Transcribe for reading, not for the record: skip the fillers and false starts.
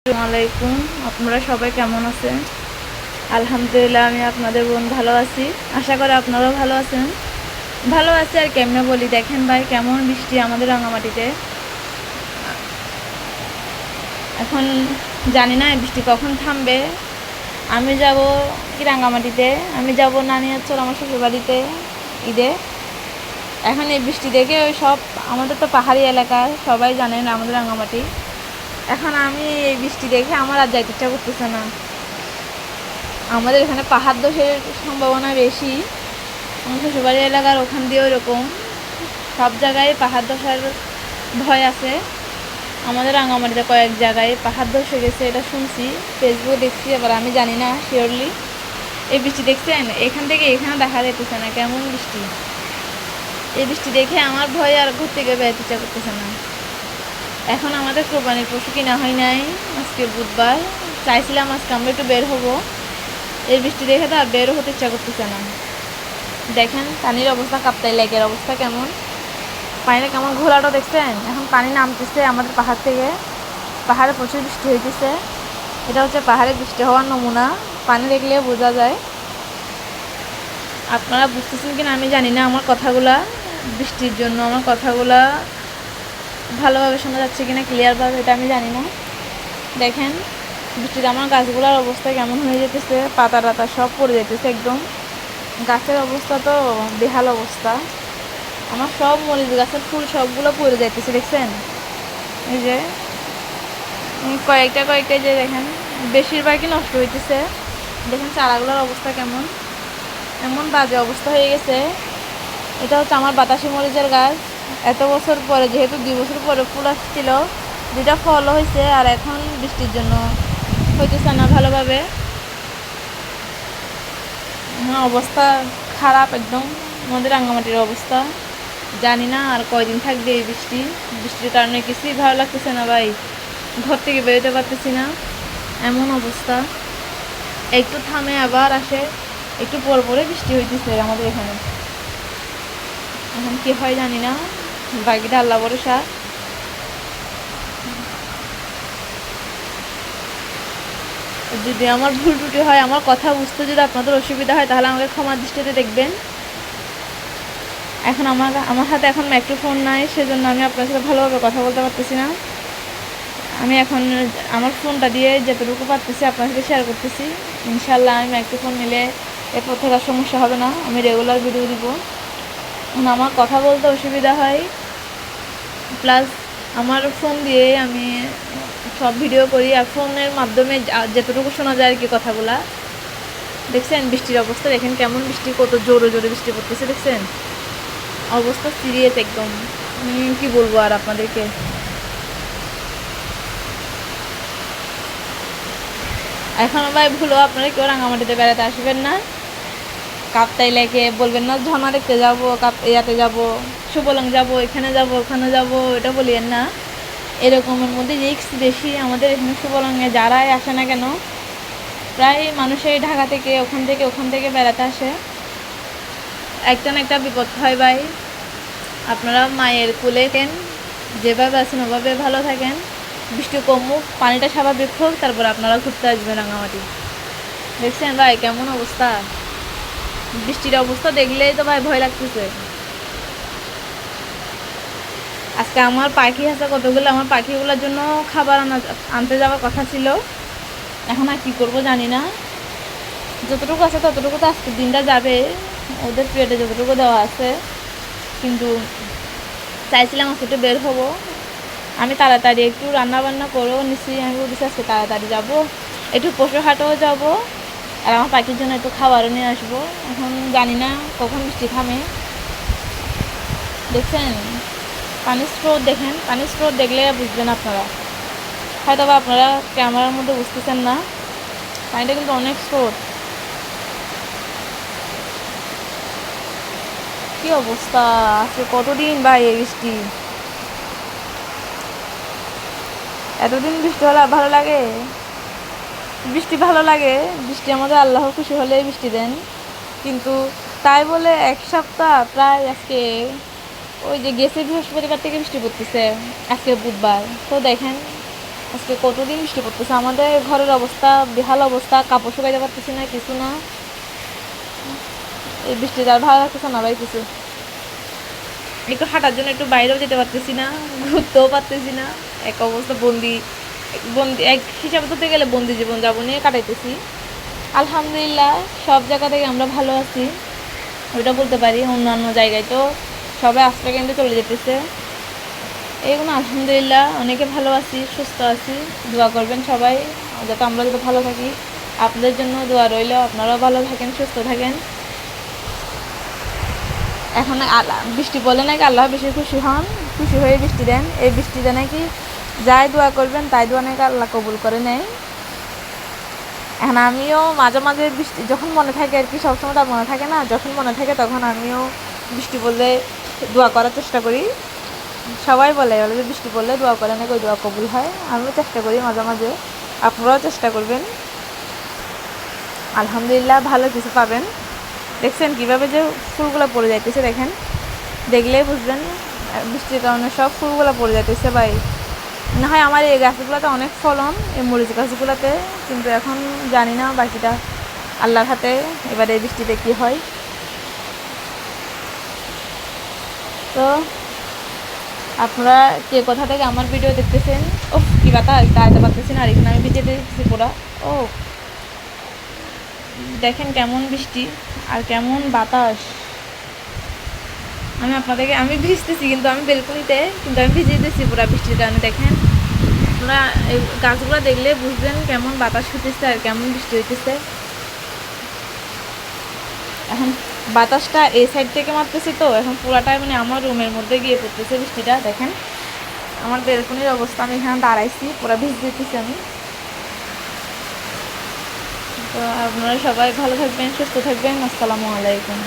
আসসালামাইকুম, আপনারা সবাই কেমন আছেন? আলহামদুলিল্লাহ, আমি আপনাদের বোন ভালো আছি। আশা করি আপনারাও ভালো আছেন। ভালো আছি আর কেমনে বলি, দেখেন ভাই কেমন বৃষ্টি আমাদের রাঙামাটিতে। এখন জানি না এই বৃষ্টি কখন থামবে। আমি যাব কি রাঙামাটিতে, আমি যাব নানিয়ারচর আমার শ্বশুরবাড়িতে ঈদে। এখন এই বৃষ্টি দেখে ওই সব, আমাদের তো পাহাড়ি এলাকা, সবাই জানেন আমাদের রাঙামাটি। এখন আমি এই বৃষ্টি দেখে আমার আর যাইতে ইচ্ছা করতেছে না। আমাদের এখানে পাহাড় ধসের সম্ভাবনা বেশি। আমার শ্বশুরবাড়ি এলাকার ওখান দিয়ে ওইরকম সব জায়গায় পাহাড় ধসার ভয় আছে। আমাদের রাঙামাটিতে কয়েক জায়গায় পাহাড় ধসে গেছে, এটা শুনছি, ফেসবুকে দেখছি, এবার আমি জানি না শিওরলি। এই বৃষ্টি দেখছেন, এখান থেকে এখানে দেখা যেতেছে না, কেমন বৃষ্টি। এই বৃষ্টি দেখে আমার ভয় আর ঘর থেকে বেরোতে ইচ্ছা করতেছে না। এখন আমাদের কোরবানির পশু কিনা হয় নাই, আজকে বুধবার। চাইছিলাম আজকে আমরা একটু বের হবো, এই বৃষ্টি দেখে তো আর বেরও হতে ইচ্ছা করতেছে না। দেখেন পানির অবস্থা, কাপ্তাই লেকের অবস্থা কেমন, পানিটা কেমন ঘোলাটা দেখছেন। এখন পানি নামতেছে আমাদের পাহাড় থেকে, পাহাড়ে প্রচুর বৃষ্টি হইতেছে। এটা হচ্ছে পাহাড়ে বৃষ্টি হওয়ার নমুনা, পানি দেখলে বোঝা যায়। আপনারা বুঝতেছেন কিনা আমি জানি না, আমার কথাগুলা বৃষ্টির জন্য আমার কথাগুলা ভালোভাবে শোনা যাচ্ছে কিনা, ক্লিয়ারভাবে, এটা আমি জানি না। দেখেন বৃষ্টিতে আমার গাছগুলোর অবস্থা কেমন হয়ে যেতেছে, পাতা টাতা সব পড়ে যেতেছে একদম। গাছের অবস্থা তো বেহাল অবস্থা, আমার সব মরিচ গাছের ফুল সবগুলো পড়ে যাইতেছে, দেখছেন। এই যে কয়েকটা যে দেখেন, বেশিরভাগই নষ্ট হইতেছে। দেখেন চারাগুলোর অবস্থা কেমন, এমন বাজে অবস্থা হয়ে গেছে। এটা হচ্ছে আমার বাতাসি মরিচের গাছ। এত বছর পরে, যেহেতু 2 বছর পরে ফুল আসছিল, 2টা ফলও হয়েছে, আর এখন বৃষ্টির জন্য হইতেছে না ভালোভাবে। অবস্থা খারাপ একদম আমাদের রাঙামাটির অবস্থা। জানি না আর কয়দিন থাকবে এই বৃষ্টি। বৃষ্টির কারণে কিছুই ভালো লাগতেছে না ভাই, ঘর থেকে বেরোতে পারতেছি না, এমন অবস্থা। একটু থামে আবার আসে, একটু পর পরে বৃষ্টি হইতেছে আমাদের এখানে। এখন কি হয় জানি না, বাকিটা আল্লাহ ভরসা। যদি আমার ভুল ত্রুটি হয়, আমার কথা বুঝতে যদি আপনাদের অসুবিধা হয়, তাহলে আমাকে ক্ষমার দৃষ্টিতে দেখবেন। এখন আমার হাতে এখন মাইক্রোফোন নাই, সেজন্য আমি আপনার সাথে ভালোভাবে কথা বলতে পারতেছি না। আমি এখন আমার ফোনটা দিয়ে যতটুকু পারতেছি আপনার সাথে শেয়ার করতেছি। ইনশাল্লাহ আমি মাইক্রোফোন নিলে এরপর থেকে আর সমস্যা হবে না, আমি রেগুলার ভিডিও দিব। আমার কথা বলতে অসুবিধা হয়, প্লাস আমার ফোন দিয়ে আমি সব ভিডিও করি, আর ফোনের মাধ্যমে যতটুকু শোনা যায় আর কি কথাগুলা। দেখছেন বৃষ্টির অবস্থা, দেখেন কেমন বৃষ্টি, কত জোরে জোরে বৃষ্টি পড়তেছে, দেখছেন অবস্থা সিরিয়াস একদম। কি বলবো আর আপনাদেরকে। এখন ভাই ভুলো, আপনারা কেউ রাঙামাটিতে বেড়াতে আসবেন না, কাপ্তাই লেকে বলবেন না ঝর্ণা দেখতে যাবো, ইয়াতে যাবো, সুবলং যাবো, এখানে যাবো, ওখানে যাবো, এটা বলিয়েন না। এরকমের মধ্যে রিস্ক বেশি আমাদের এখানে। সুবলংয়ে যারাই আসে না কেন, প্রায় মানুষই ঢাকা থেকে ওখান থেকে বেড়াতে আসে। একটা না একটা বিপদ হয় ভাই। আপনারা মায়ের কুলে কেন, যেভাবে আছেন ওভাবে ভালো থাকেন। বৃষ্টি কমুক, পানিটা স্বাভাবিক হোক, তারপর আপনারা ঘুরতে আসবেন রাঙামাটি। দেখছেন ভাই কেমন অবস্থা, বৃষ্টির অবস্থা দেখলেই তো ভাই ভয় লাগতেছে। আজকে আমার পাখি আছে কতগুলো, আমার পাখিগুলোর জন্য খাবার আনতে যাওয়ার কথা ছিল। এখন আর কী করবো জানি না, যতটুকু আছে ততটুকু তো আজকের দিনটা যাবে, ওদের পেটে যতটুকু দেওয়া আছে। কিন্তু চাইছিলাম আজকে একটু বের হবো, আমি তাড়াতাড়ি একটু রান্না বান্না করেও নিছি। আমি বলছি আজকে তাড়াতাড়ি যাব, একটু পশু হাটেও যাব, আর আমার পাখির জন্য একটু খাবারও নিয়ে আসবো। এখন জানি না কখন বৃষ্টি থামে। দেখছেন পানির স্রোত, দেখেন পানির স্রোত দেখলে বুঝবেন আপনারা, হয়তো বা আপনারা ক্যামেরার মধ্যে বুঝতেছেন না, পানিটা কিন্তু অনেক স্রোত। কি অবস্থা আজকে, কতদিন ভাই এই বৃষ্টি, এতদিন বৃষ্টি হলে ভালো লাগে, বৃষ্টি ভালো লাগে, বৃষ্টি আমাদের আল্লাহ খুশি হলেই বৃষ্টি দেন। কিন্তু তাই বলে 1 সপ্তাহ প্রায়, আজকে ওই যে গেছে বৃহস্পতিবার থেকে বৃষ্টি পড়তেছে, আজকে বুধবার, তো দেখেন আজকে কতদিন বৃষ্টি পড়তেছে, আমাদের ঘরের অবস্থা বেহাল অবস্থা, কাপড় শুকাইতে পারতেছি না, কিছু না। এই বৃষ্টিতে আর ভালো লাগতেছে না ভাই কিছু। একটু হাঁটার জন্য একটু বাইরেও যেতে পারতেছি না, ঘুরতেও পারতেছি না। এক অবস্থা বন্দি, বন্দি এক হিসাবে ধরতে গেলে বন্দি জীবন যাপনে কাটাইতেছি। আলহামদুলিল্লাহ সব জায়গা থেকে আমরা ভালো আছি, ওইটা বলতে পারি। অন্যান্য জায়গায় তো সবাই আশ্রয় কেন্দ্রে চলে যেতেছে, এইগুলো আলহামদুলিল্লাহ অনেকে ভালো আছি, সুস্থ আছি। দোয়া করবেন সবাই যাতে আমরা যাতে ভালো থাকি। আপনাদের জন্য দোয়া রইল, আপনারাও ভালো থাকেন, সুস্থ থাকেন। এখন বৃষ্টি পড়লে নাকি আল্লাহ বেশি খুশি হন, খুশি হয়ে বৃষ্টি দেন। এই বৃষ্টিতে নাকি যাই দোয়া করবেন তাই দোয়া নাকি আল্লাহ কবুল করে নেয়। এখন আমিও মাঝে মাঝে বৃষ্টি যখন মনে থাকে আর কি, সবসময় তার মনে থাকে না, যখন মনে থাকে তখন আমিও বৃষ্টি পড়লে দোয়া করার চেষ্টা করি। সবাই বলে যে বৃষ্টি পড়লে দোয়া করে নাকি ওই দোয়া কবুল হয়। আমিও চেষ্টা করি মাঝে মাঝে, আপনারাও চেষ্টা করবেন। আলহামদুলিল্লাহ ভালো কিছু পাবেন। দেখছেন কীভাবে যে ফুলগুলো পড়ে যাইতেছে, দেখেন, দেখলেই বুঝবেন বৃষ্টির কারণে সব ফুলগুলো পড়ে যাইতেছে ভাই। না হয় আমার এই গাছগুলোতে অনেক ফলন, এই মরিচ গাছগুলোতে, কিন্তু এখন জানি না বাকিটা আল্লাহর হাতে। এবারে এই বৃষ্টিতে কী হয়। তো আপনারা কে কোথা থেকে আমার ভিডিও দেখতেছেন? ও কী বাতাস, দাঁড়াতে পারতেছি না, আর এখানে আমি ভিজে দেখতেছি পুরা। ও দেখেন কেমন বৃষ্টি আর কেমন বাতাস। আমি ভিজতেছি, কিন্তু আমি বেলকনিতে, কিন্তু আমি ভিজিয়ে দিচ্ছি পুরো বৃষ্টির কারণে। দেখেন আপনারা এই গাছগুলো দেখলে বুঝবেন কেমন বাতাস হইতেছে আর কেমন বৃষ্টি হইতেছে। এখন বাতাসটা এই সাইড থেকে মারতেছি, তো এখন পুরাটাই মানে আমার রুমের মধ্যে গিয়ে পড়তেছে বৃষ্টিটা। দেখেন আমার বেলকনির অবস্থা, আমি এখানে দাঁড়াইছি, পুরো ভিজে দিতেছি আমি। তো আপনারা সবাই ভালো থাকবেন, সুস্থ থাকবেন। আসসালামু আলাইকুম।